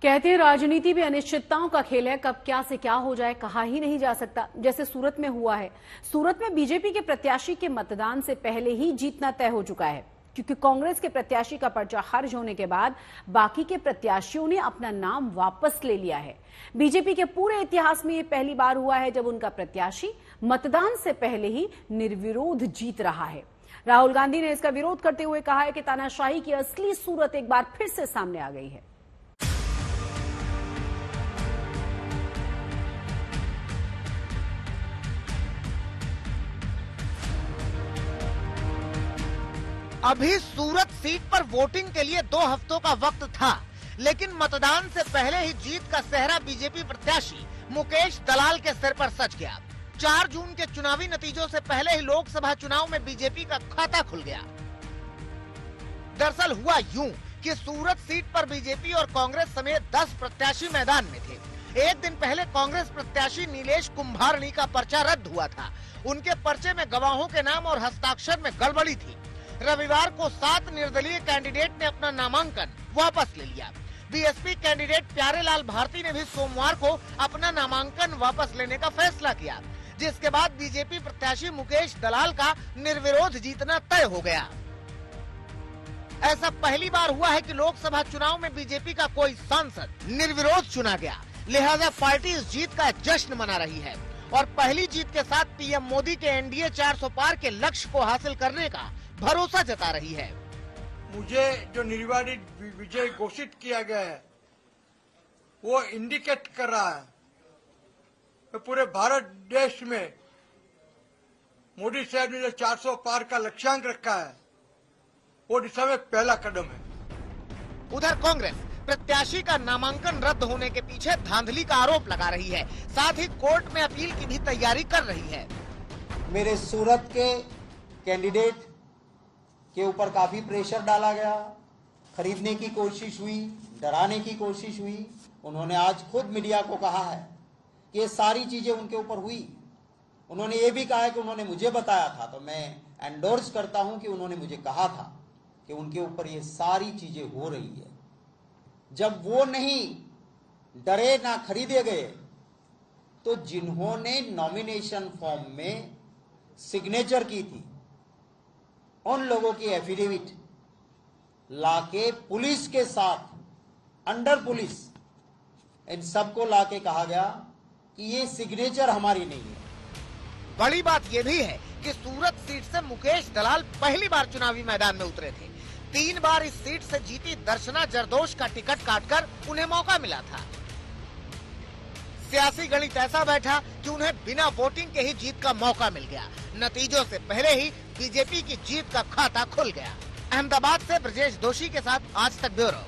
कहते हैं राजनीति भी अनिश्चितताओं का खेल है, कब क्या से क्या हो जाए कहा ही नहीं जा सकता। जैसे सूरत में हुआ है। सूरत में बीजेपी के प्रत्याशी के मतदान से पहले ही जीतना तय हो चुका है, क्योंकि कांग्रेस के प्रत्याशी का पर्चा खारिज होने के बाद बाकी के प्रत्याशियों ने अपना नाम वापस ले लिया है। बीजेपी के पूरे इतिहास में यह पहली बार हुआ है जब उनका प्रत्याशी मतदान से पहले ही निर्विरोध जीत रहा है। राहुल गांधी ने इसका विरोध करते हुए कहा है कि तानाशाही की असली सूरत एक बार फिर से सामने आ गई है। अभी सूरत सीट पर वोटिंग के लिए 2 हफ्तों का वक्त था, लेकिन मतदान से पहले ही जीत का सेहरा बीजेपी प्रत्याशी मुकेश दलाल के सिर पर सज गया। 4 जून के चुनावी नतीजों से पहले ही लोकसभा चुनाव में बीजेपी का खाता खुल गया। दरअसल हुआ यूं कि सूरत सीट पर बीजेपी और कांग्रेस समेत 10 प्रत्याशी मैदान में थे। एक दिन पहले कांग्रेस प्रत्याशी नीलेश कुंभारनी का पर्चा रद्द हुआ था। उनके पर्चे में गवाहों के नाम और हस्ताक्षर में गड़बड़ी थी। रविवार को 7 निर्दलीय कैंडिडेट ने अपना नामांकन वापस ले लिया। बीएसपी कैंडिडेट प्यारेलाल भारती ने भी सोमवार को अपना नामांकन वापस लेने का फैसला किया, जिसके बाद बीजेपी प्रत्याशी मुकेश दलाल का निर्विरोध जीतना तय हो गया। ऐसा पहली बार हुआ है कि लोकसभा चुनाव में बीजेपी का कोई सांसद निर्विरोध चुना गया, लिहाजा पार्टी इस जीत का जश्न मना रही है और पहली जीत के साथ पीएम मोदी के एनडीए 400 पार के लक्ष्य को हासिल करने का भरोसा जता रही है। मुझे जो निर्विवादित विजय घोषित किया गया है वो इंडिकेट कर रहा है कि पूरे भारत देश में मोदी साहब ने जो 400 पार का लक्ष्यांक रखा है वो दिशा में पहला कदम है। उधर कांग्रेस प्रत्याशी का नामांकन रद्द होने के पीछे धांधली का आरोप लगा रही है, साथ ही कोर्ट में अपील की भी तैयारी कर रही है। मेरे सूरत के कैंडिडेट के ऊपर काफी प्रेशर डाला गया, खरीदने की कोशिश हुई, डराने की कोशिश हुई। उन्होंने आज खुद मीडिया को कहा है कि ये सारी चीजें उनके ऊपर हुई। उन्होंने ये भी कहा है कि उन्होंने मुझे बताया था, तो मैं एंडोर्स करता हूं कि उन्होंने मुझे कहा था कि उनके ऊपर ये सारी चीजें हो रही है। जब वो नहीं डरे ना खरीदे गए, तो जिन्होंने नॉमिनेशन फॉर्म में सिग्नेचर की थी उन लोगों की एफिडेविट लाके पुलिस के साथ अंडर पुलिस इन सबको लाके कहा गया कि ये सिग्नेचर हमारी नहीं है। बड़ी बात यह भी है कि सूरत सीट से मुकेश दलाल पहली बार चुनावी मैदान में उतरे थे। 3 बार इस सीट से जीती दर्शना जरदोश का टिकट काटकर उन्हें मौका मिला था। सियासी गणित ऐसा बैठा कि उन्हें बिना वोटिंग के ही जीत का मौका मिल गया। नतीजों से पहले ही बीजेपी की जीत का खाता खुल गया। अहमदाबाद से ब्रजेश दोषी के साथ आज तक ब्यूरो।